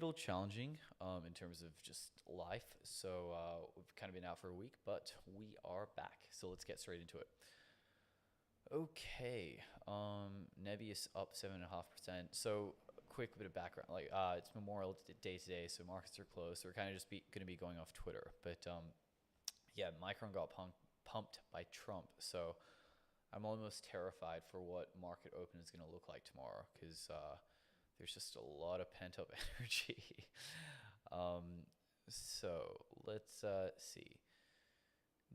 little challenging in terms of just life. So we've kind of been out for a week, but we are back. So let's get straight into it. Okay, Nebius up 7.5%. So quick bit of background, like it's Memorial Day today, so markets are closed. So we're kind of just going to be going off Twitter, but yeah, Micron got pumped by Trump. So I'm almost terrified for what market open is going to look like tomorrow because there's just a lot of pent up energy. um, so let's see.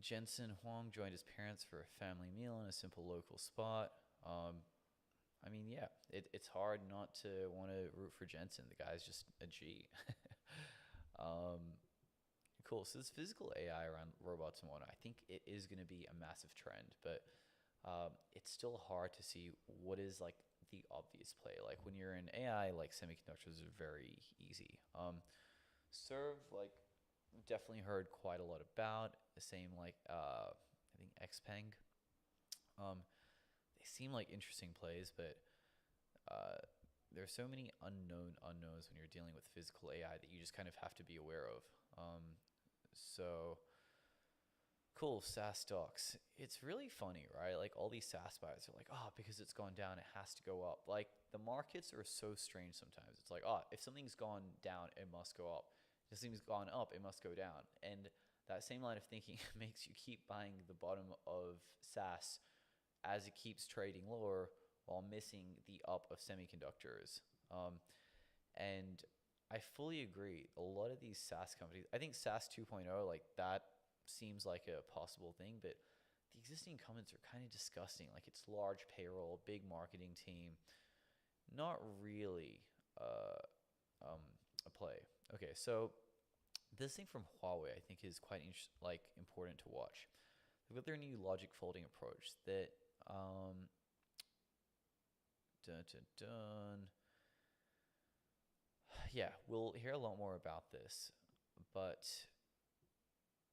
Jensen Huang joined his parents for a family meal in a simple local spot. I mean, yeah, it's hard not to want to root for Jensen. The guy's just a G. Cool. So this physical AI around robots and whatnot, I think it is going to be a massive trend, but it's still hard to see what is like the obvious play. Like when you're in AI, like semiconductors are very easy. Serve, like, definitely heard quite a lot about. The same like I think Xpeng. Um, they seem like interesting plays, but uh, there's so many unknown unknowns when you're dealing with physical AI that you just kind of have to be aware of. So cool, SaaS stocks. It's really funny, right? Like all these SaaS buyers are like, oh, because it's gone down, it has to go up. Like the markets are so strange sometimes. It's like, oh, if something's gone down, it must go up. If something's gone up, it must go down. And that same line of thinking makes you keep buying the bottom of SaaS as it keeps trading lower while missing the up of semiconductors. And I fully agree. A lot of these SaaS companies, I think SaaS 2.0, like that seems like a possible thing, but the existing incumbents are kind of disgusting. Like it's large payroll, big marketing team, not really a play. Okay, so this thing from Huawei I think is quite like important to watch. They've got their new logic folding approach that dun, dun, dun. Yeah, we'll hear a lot more about this, but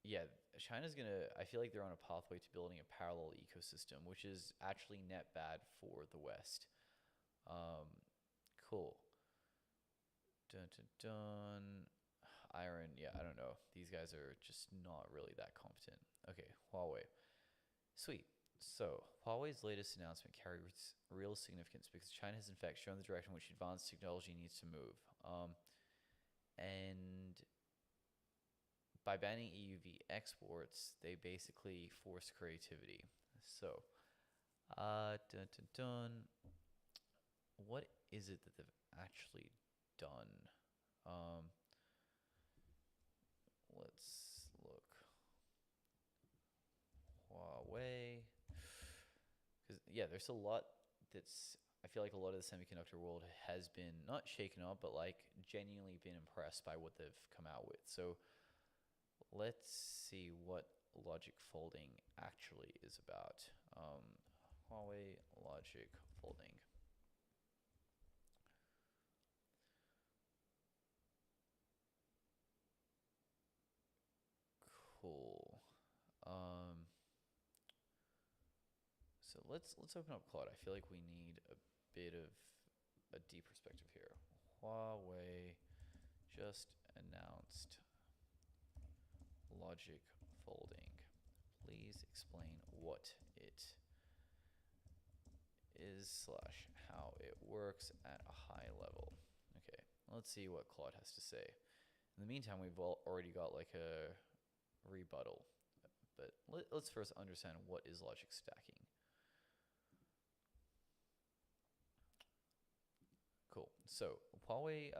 yeah, China's gonna. I feel like they're on a pathway to building a parallel ecosystem, which is actually net bad for the West. Cool. Dun dun dun. Iron. Yeah, I don't know. These guys are just not really that competent. Okay, Huawei. Sweet. So Huawei's latest announcement carries real significance because China has in fact shown the direction which advanced technology needs to move. And by banning EUV exports, they basically force creativity. So, dun, dun, dun. What is it that they've actually done? Um, let's look. Huawei. Because, yeah, there's a lot that's. I feel like a lot of the semiconductor world has been not shaken up, but like genuinely been impressed by what they've come out with. So, let's see what logic folding actually is about. Huawei logic folding. Cool. Um, so let's open up Claude. I feel like we need a bit of a deep perspective here. Huawei just announced logic folding. Please explain what it is slash how it works at a high level. Okay, let's see what Claude has to say. In the meantime, we've already got like a rebuttal, but let's first understand what is logic stacking. Cool. So Huawei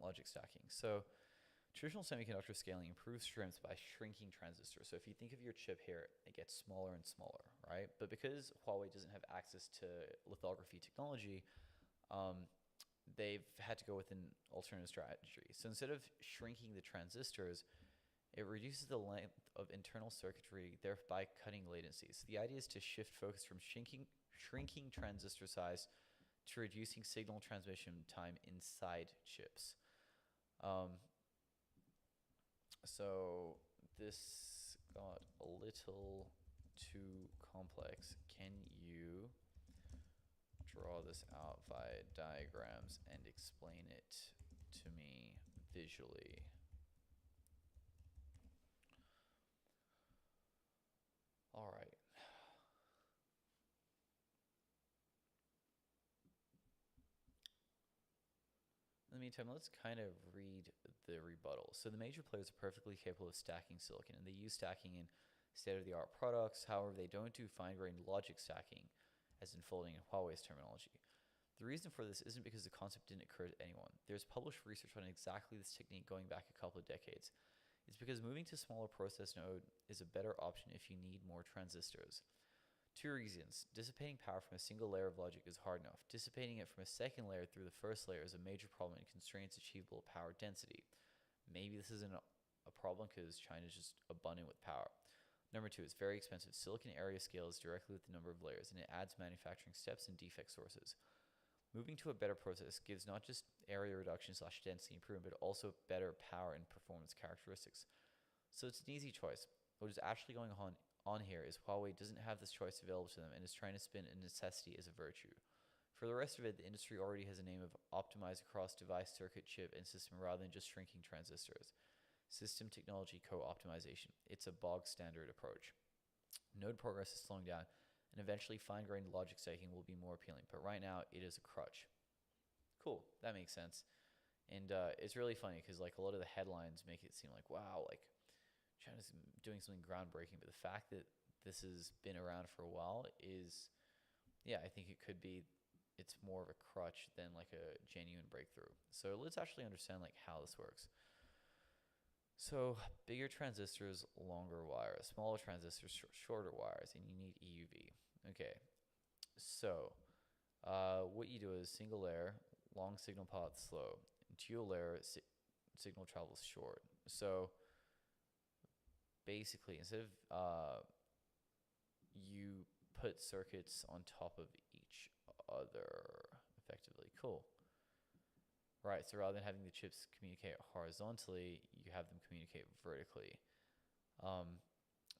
logic stacking. So traditional semiconductor scaling improves strength by shrinking transistors. So if you think of your chip here, it gets smaller and smaller, right? But because Huawei doesn't have access to lithography technology, they've had to go with an alternative strategy. So instead of shrinking the transistors, it reduces the length of internal circuitry, thereby cutting latency. So the idea is to shift focus from shrinking transistor size to reducing signal transmission time inside chips. So this got a little too complex. Can you draw this out via diagrams and explain it to me visually. All right. In the meantime, let's kind of read the rebuttal. So the major players are perfectly capable of stacking silicon, and they use stacking in state-of-the-art products. However, they don't do fine-grained logic stacking, as in folding in Huawei's terminology. The reason for this isn't because the concept didn't occur to anyone. There's published research on exactly this technique going back a couple of decades. It's because moving to a smaller process node is a better option if you need more transistors. Two reasons. Dissipating power from a single layer of logic is hard enough. Dissipating it from a second layer through the first layer is a major problem and constrains achievable power density. Maybe this isn't a problem because China is just abundant with power. Number two, it's very expensive. Silicon area scales directly with the number of layers, and it adds manufacturing steps and defect sources. Moving to a better process gives not just area reduction / density improvement, but also better power and performance characteristics. So it's an easy choice. What is actually going on here is Huawei doesn't have this choice available to them and is trying to spin a necessity as a virtue. For the rest of it, the industry already has a name of optimized across device, circuit, chip, and system rather than just shrinking transistors. System technology co-optimization. It's a bog standard approach. Node progress is slowing down, and eventually fine-grained logic stacking will be more appealing, but right now it is a crutch. Cool, that makes sense. And it's really funny because like a lot of the headlines make it seem like, wow, like China's doing something groundbreaking, but the fact that this has been around for a while is, yeah, I think it could be, it's more of a crutch than like a genuine breakthrough. So let's actually understand like how this works. So bigger transistors, longer wires, smaller transistors, shorter wires, and you need EUV. Okay, so what you do is single layer, long signal path slow, dual layer, signal travels short. So basically, instead of you put circuits on top of each other effectively. Cool. Right, so rather than having the chips communicate horizontally, you have them communicate vertically.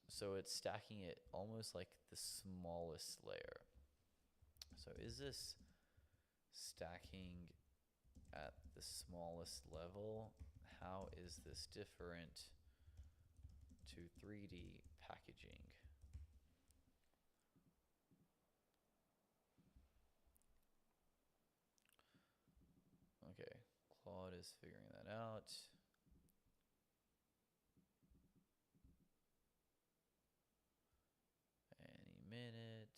So it's stacking it almost like the smallest layer. So is this stacking at the smallest level? How is this different to 3D packaging? Okay, Claude is figuring that out. Any minute.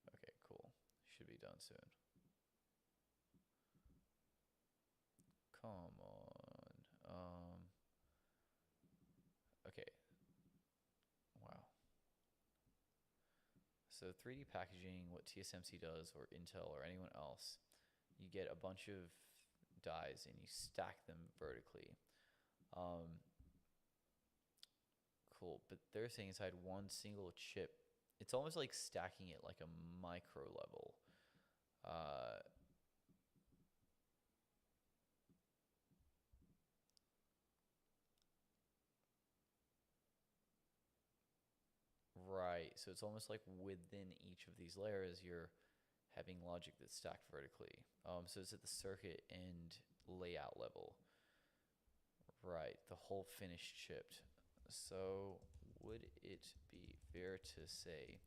Okay, cool. Should be done soon. Come on. Okay. Wow. So 3D packaging, what TSMC does, or Intel, or anyone else, you get a bunch of dies and you stack them vertically. Cool, but they're saying inside one single chip, it's almost like stacking it like a micro level. Right, so it's almost like within each of these layers, you're having logic that's stacked vertically. So it's at the circuit and layout level. Right, the whole finished chipped. So would it be fair to say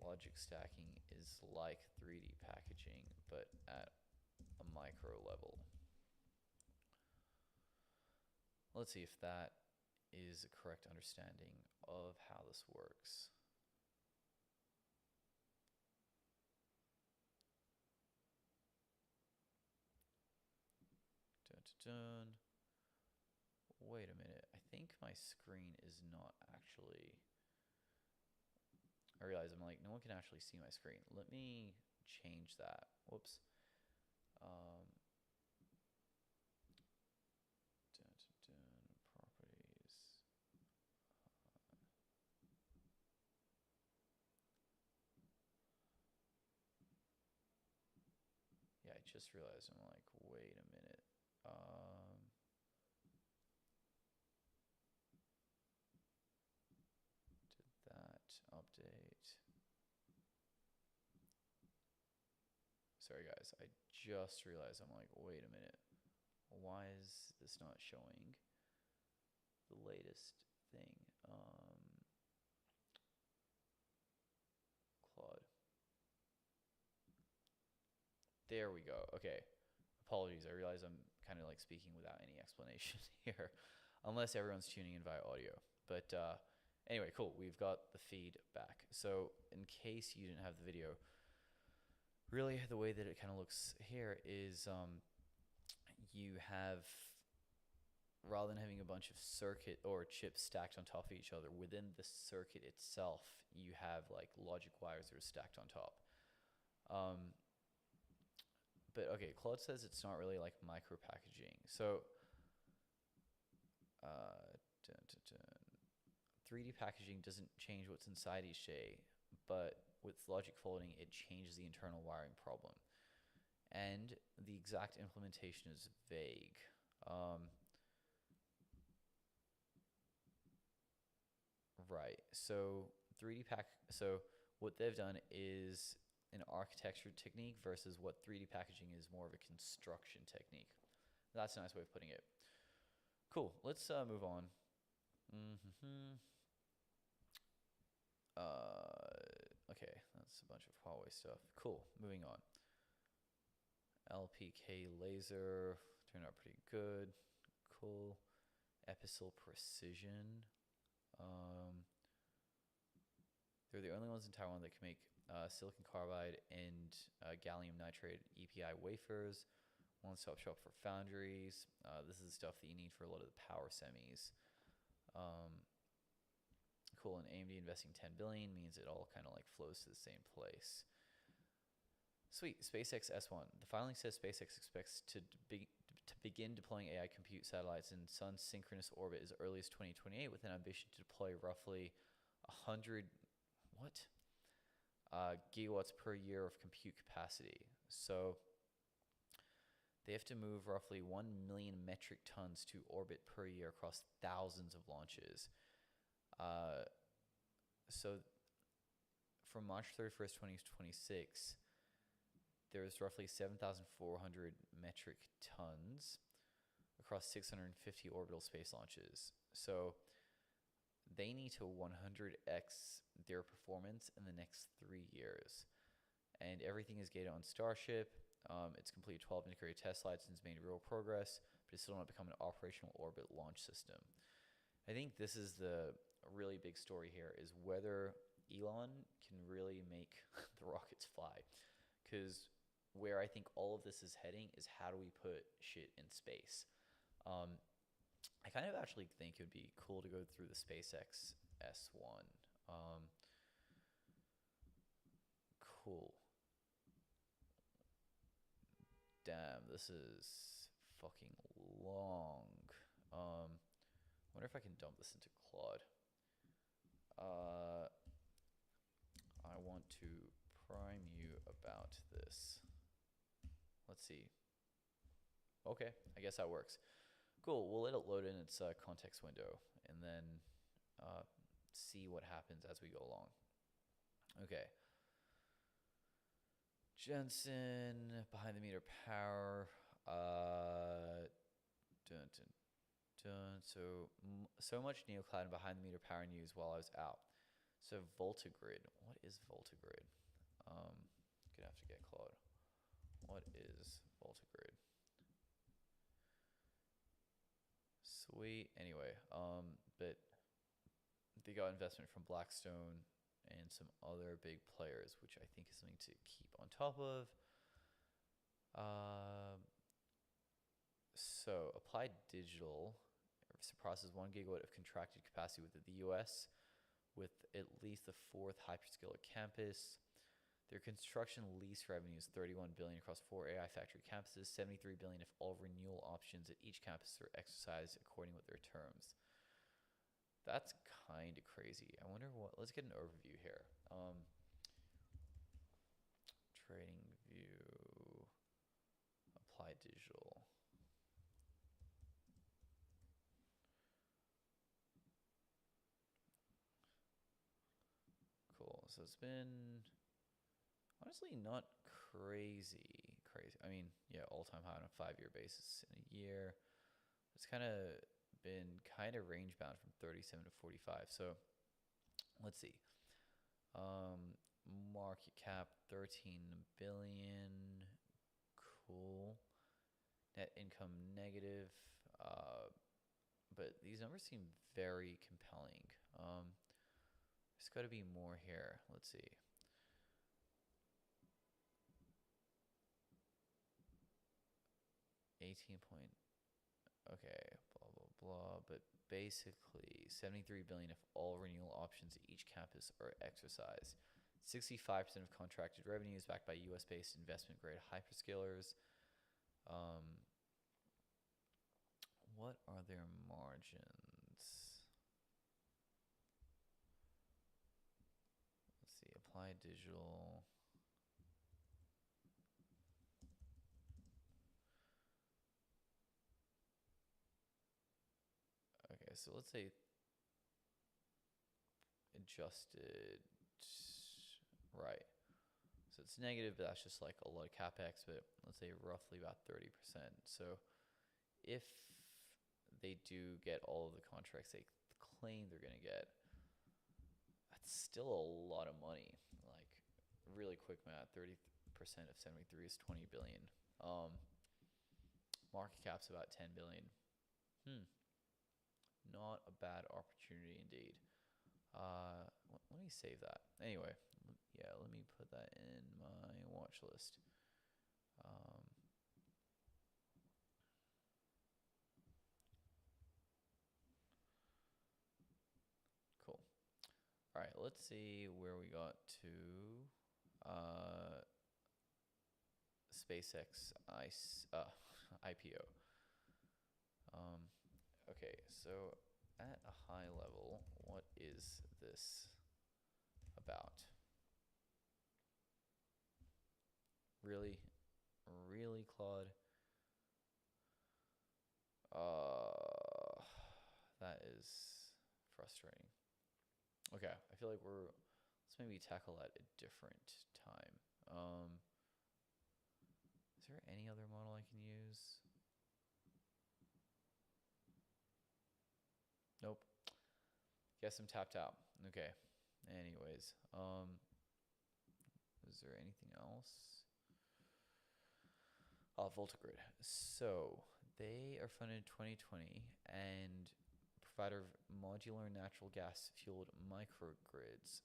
logic stacking is like 3D packaging, but at a micro level? Let's see if that is a correct understanding of how this works. Dun, dun, dun. Wait a minute. I think my screen is not actually... I realize I'm like, no one can actually see my screen. Let me change that. Whoops. Properties. Yeah, I just realized I'm like, wait a minute. Did that update? Sorry guys, I just realized I'm like, wait a minute. Why is this not showing the latest thing? Claude. There we go. Okay. Apologies. I realize I'm kind of like speaking without any explanation here, unless everyone's tuning in via audio. But anyway, cool. We've got the feed back. So in case you didn't have the video, really the way that it kind of looks here is you have, rather than having a bunch of circuit or chips stacked on top of each other, within the circuit itself, you have like logic wires that are stacked on top. But okay, Claude says it's not really like micro packaging. So, dun, dun, dun. 3D packaging doesn't change what's inside each day, but with logic folding, it changes the internal wiring problem. And the exact implementation is vague. Right. So 3D pack. So what they've done is an architecture technique versus what 3D packaging is more of a construction technique. That's a nice way of putting it. Cool. Let's move on. Okay, that's a bunch of Huawei stuff. Cool. Moving on. LPK laser turned out pretty good. Cool. Epicel precision. They're the only ones in Taiwan that can make silicon carbide and gallium nitride EPI wafers. One-stop shop for foundries. This is the stuff that you need for a lot of the power semis. Cool, and AMD investing 10 billion means it all kind of like flows to the same place. Sweet, SpaceX S1. The filing says SpaceX expects to begin deploying AI compute satellites in sun synchronous orbit as early as 2028 with an ambition to deploy roughly 100 gigawatts per year of compute capacity. So they have to move roughly 1 million metric tons to orbit per year across thousands of launches. So from March 31st, 2026, there's roughly 7,400 metric tons across 650 orbital space launches. So they need to 100x their performance in the next 3 years. And everything is gated on Starship. It's completed 12 integrated test flights and has made real progress, but it's still not become an operational orbit launch system. I think this is the really big story here, is whether Elon can really make the rockets fly. Because where I think all of this is heading is, how do we put shit in space? I kind of actually think it would be cool to go through the SpaceX S1. Cool. Damn, this is fucking long. Wonder if I can dump this into Claude. I want to prime you about this. Let's see. Okay, I guess that works. Cool, we'll let it load in its context window and then see what happens as we go along. Okay. Jensen, behind the meter power. Dun, dun, dun. So much NeoCloud and behind the meter power news while I was out. So Voltagrid. What is Voltagrid? Gonna have to get Claude. What is Voltagrid? Sweet. Anyway, but they got investment from Blackstone and some other big players, which I think is something to keep on top of. So Applied Digital surpasses 1 gigawatt of contracted capacity within the US, with at least the 4th hyperscaler campus. Their construction lease revenue is 31 billion across 4 AI factory campuses, 73 billion if all renewal options at each campus are exercised according with their terms. That's kind of crazy. I wonder what. Let's get an overview here. Trading view. Applied Digital. Cool. So it's been honestly not crazy, crazy. I mean, yeah, all-time high on a 5-year basis in a year. It's kind of been kind of range bound from 37 to 45. So let's see. Um, Market cap 13 billion. Cool. Net income negative. Uh, but these numbers seem very compelling. There's got to be more here. Let's see. 18 point. Okay, blah blah blah. But basically, 73 billion if all renewal options at each campus are exercised. 65% of contracted revenue is backed by U.S.-based investment-grade hyperscalers. Um, what are their margins? Let's see. Applied Digital. Okay, so let's say adjusted, right. So it's negative, but that's just like a lot of capex, but let's say roughly about 30%. So if they do get all of the contracts they claim they're going to get, that's still a lot of money. Like, really quick math, 30% of 73 is 20 billion. Market cap's about 10 billion. Not a bad opportunity indeed. Let me save that. Anyway, yeah, let me put that in my watch list. Cool. All right, let's see where we got to. SpaceX IPO. Okay, so at a high level, what is this about? Really? Really, Claude? That is frustrating. Okay, I feel like let's maybe tackle that a different time. Is there any other model I can use? Nope. Guess I'm tapped out. Okay. Anyways, is there anything else? VoltaGrid. So they are funded in 2020 and provider of modular natural gas fueled microgrids.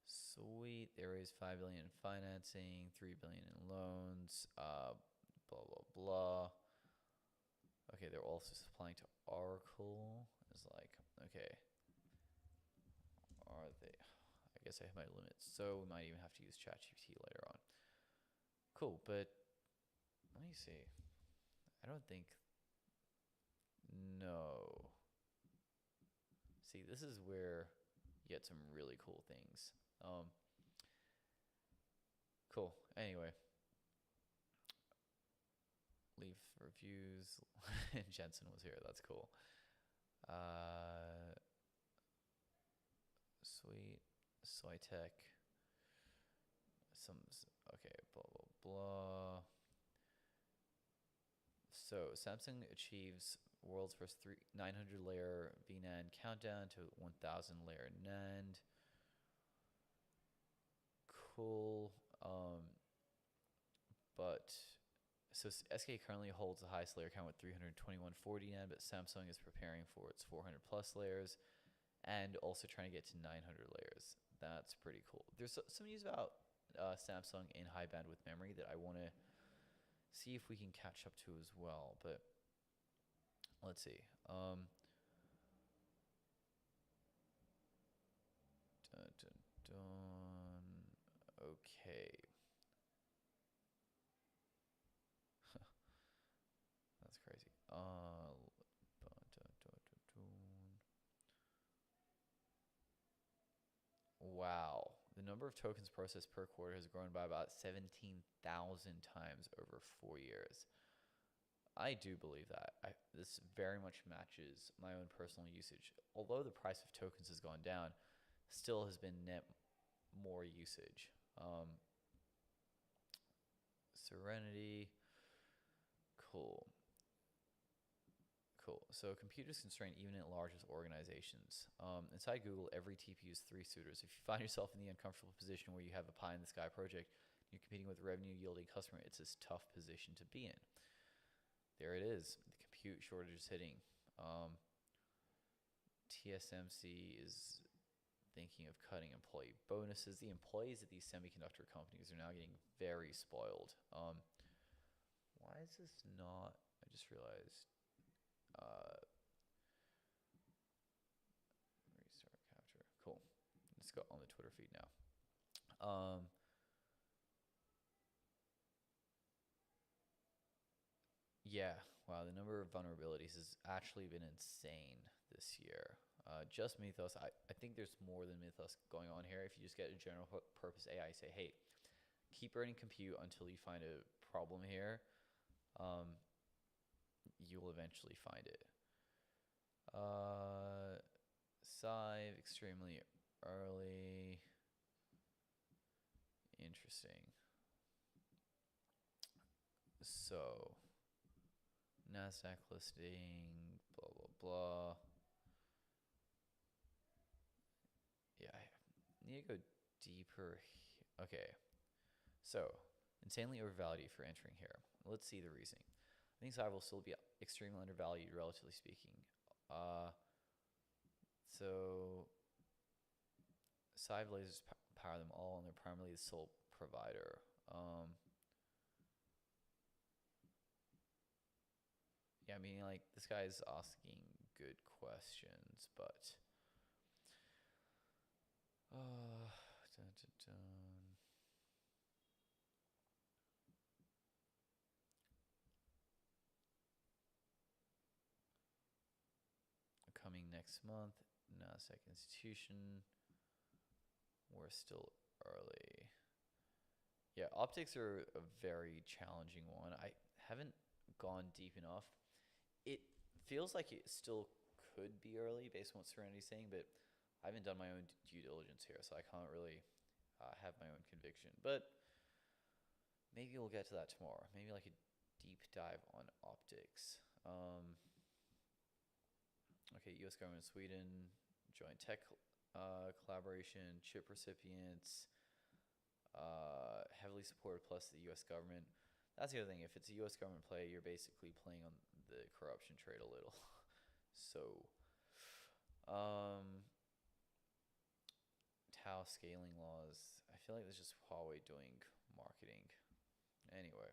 Sweet. They raised 5 billion in financing, 3 billion in loans. Blah blah blah. Okay, they're also supplying to Oracle. It's like, okay, are they? I guess I have my limits, so we might even have to use ChatGPT later on. Cool, but let me see. I don't think. No. See, this is where you get some really cool things. Cool. Anyway, leave reviews. Jensen was here. That's cool. Sweet. Soitec. Okay, blah, blah, blah. So Samsung achieves world's first 900 layer VNAND countdown to 1000 layer NAND. Cool. But so SK currently holds the highest layer count with 321 40 NAND, but Samsung is preparing for its 400 plus layers and also trying to get to 900 layers. That's pretty cool. There's some news about Samsung in high bandwidth memory that I want to see if we can catch up to as well, but let's see. Dun, dun, dun. Okay. That's crazy. Wow. The number of tokens processed per quarter has grown by about 17,000 times over 4 years. I do believe that. This very much matches my own personal usage. Although the price of tokens has gone down, still has been net more usage. Serenity, cool. Cool. So computers constrain even at largest organizations. Inside Google, every TPU is three suitors. If you find yourself in the uncomfortable position where you have a pie in the sky project, you're competing with revenue yielding customer, it's a tough position to be in. There it is. The compute shortage is hitting. TSMC is thinking of cutting employee bonuses. The employees at these semiconductor companies are now getting very spoiled. Why is this not? I just realized. Restart capture. Cool. Let's go on the Twitter feed now. Yeah, wow, the number of vulnerabilities has actually been insane this year. Just Mythos, I think there's more than Mythos going on here. If you just get a general purpose AI, say, hey, keep running compute until you find a problem here. You will eventually find it. Sive, extremely early. Interesting. So, NASDAQ listing, blah, blah, blah. Yeah, I need to go deeper. Okay. So, insanely overvalued for entering here. Let's see the reasoning. I think Sive will still be extremely undervalued, relatively speaking. So, Sive lasers power them all, and they're primarily the sole provider. Yeah, I mean, like, this guy's asking good questions, but... dun, dun, dun. Coming next month, NASDAQ institution. We're still early. Yeah, optics are a very challenging one. I haven't gone deep enough. It feels like it still could be early based on what Serenity's saying, but I haven't done my own due diligence here, so I can't really have my own conviction. But maybe we'll get to that tomorrow. Maybe like a deep dive on optics. Okay, U.S. government, Sweden, joint tech collaboration, chip recipients, heavily supported plus the U.S. government. That's the other thing. If it's a U.S. government play, you're basically playing on the corruption trade a little. So, Tau scaling laws. I feel like that's just Huawei doing marketing. Anyway.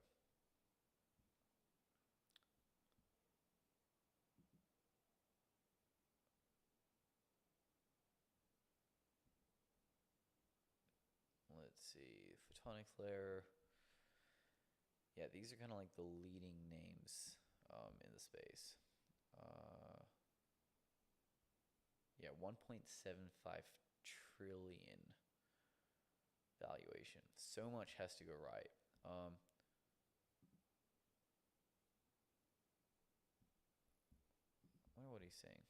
Let's see. Photonics layer. Yeah, these are kind of like the leading names in the space. Yeah, 1.75 trillion valuation. So much has to go right. I wonder what he's saying.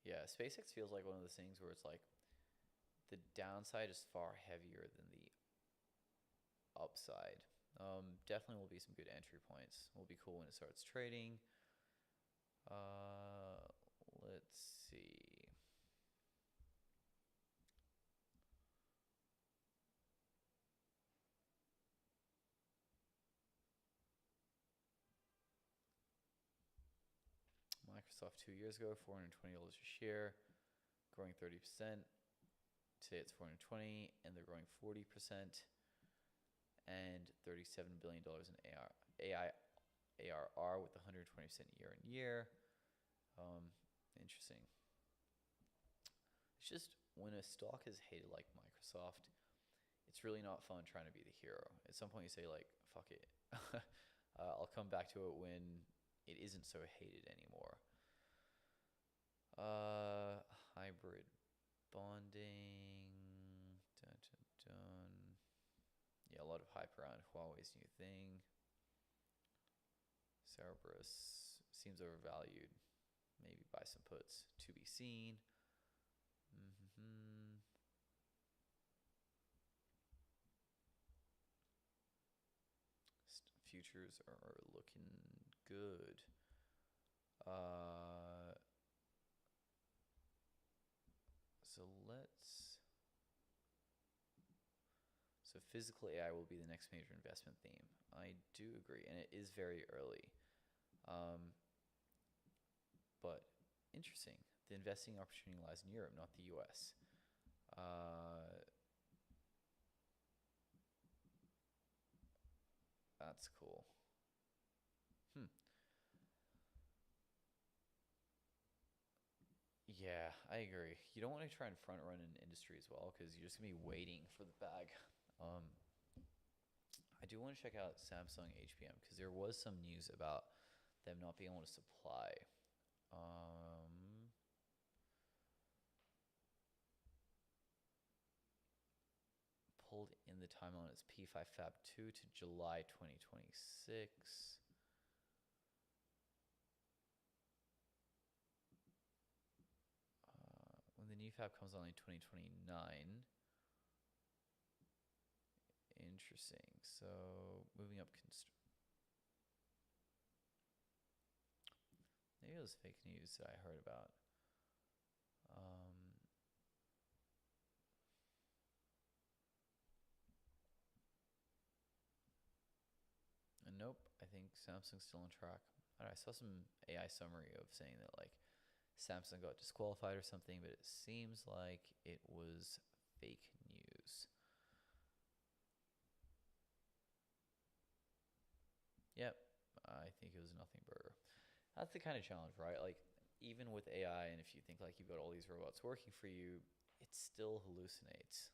Yeah, SpaceX feels like one of those things where it's like the downside is far heavier than the upside. Definitely will be some good entry points. Will be cool when it starts trading. Let's see. Microsoft 2 years ago, $420 a share, growing 30%. Today it's 420, and they're growing 40%, and $37 billion in ARR with 120% year on year. Interesting. It's just when a stock is hated like Microsoft, it's really not fun trying to be the hero. At some point you say like, fuck it. I'll come back to it when it isn't so hated anymore. Hybrid bonding. Dun, dun, dun. Yeah, a lot of hype around Huawei's new thing. Cerberus seems overvalued. Maybe buy some puts. To be seen. Mm-hmm. Futures are looking good. So let's. So physical AI will be the next major investment theme. I do agree, and it is very early. But interesting. The investing opportunity lies in Europe, not the US. That's cool. Yeah, I agree. You don't want to try and front run an industry as well because you're just gonna be waiting for the bag. Um, I do want to check out Samsung HBM because there was some news about them not being able to supply. Um, Pulled in the timeline as P5 Fab 2 to July 2026. When the new fab comes on in 2029. Interesting. So moving up, maybe it was fake news that I heard about. And nope, I think Samsung's still on track. I don't know, I saw some AI summary of saying that like Samsung got disqualified or something, but it seems like it was fake news. Yep, I think it was nothing burger. That's the kind of challenge, right? Like even with AI, and if you think like you've got all these robots working for you, it still hallucinates.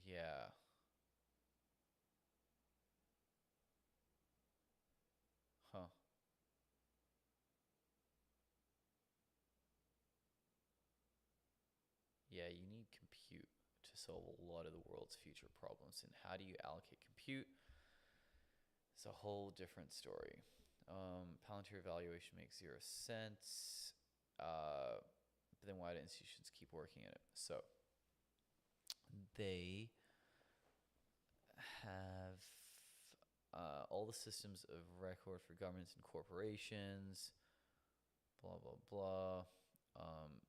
Yeah. Huh. Yeah, you need compute to solve a lot of the world's future problems. And how do you allocate compute? It's a whole different story. Palantir valuation makes 0 cents. But then why do institutions keep working in it? So they have all the systems of record for governments and corporations, blah, blah, blah.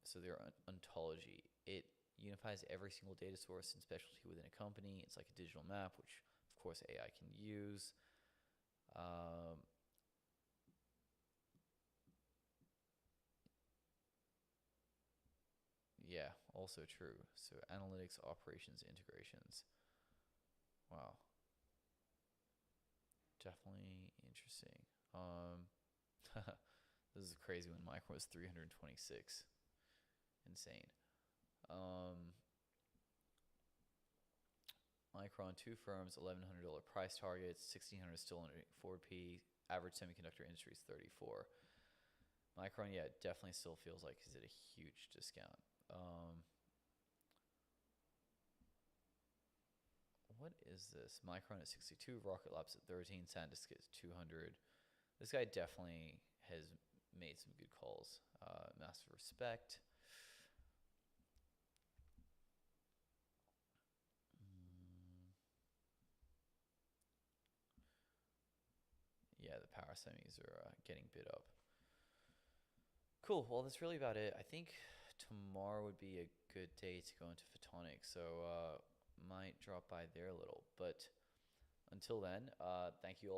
So their ontology, it unifies every single data source and specialty within a company. It's like a digital map, which of course AI can use. Yeah, also true. So analytics, operations, integrations. Wow, definitely interesting. This is crazy when Micron was 326. Insane. Um, Micron, two firms, $1,100 price targets, 1,600 still under 4P. Average semiconductor industry is 34. Micron, yeah, definitely still feels like he's at a huge discount. What is this? Micron at 62, Rocket Labs at 13, SanDisk at 200. This guy definitely has made some good calls. Massive respect. Yeah, the power semis are getting bid up. Cool. Well, that's really about it. I think tomorrow would be a good day to go into photonics, so might drop by there a little. But until then, thank you all.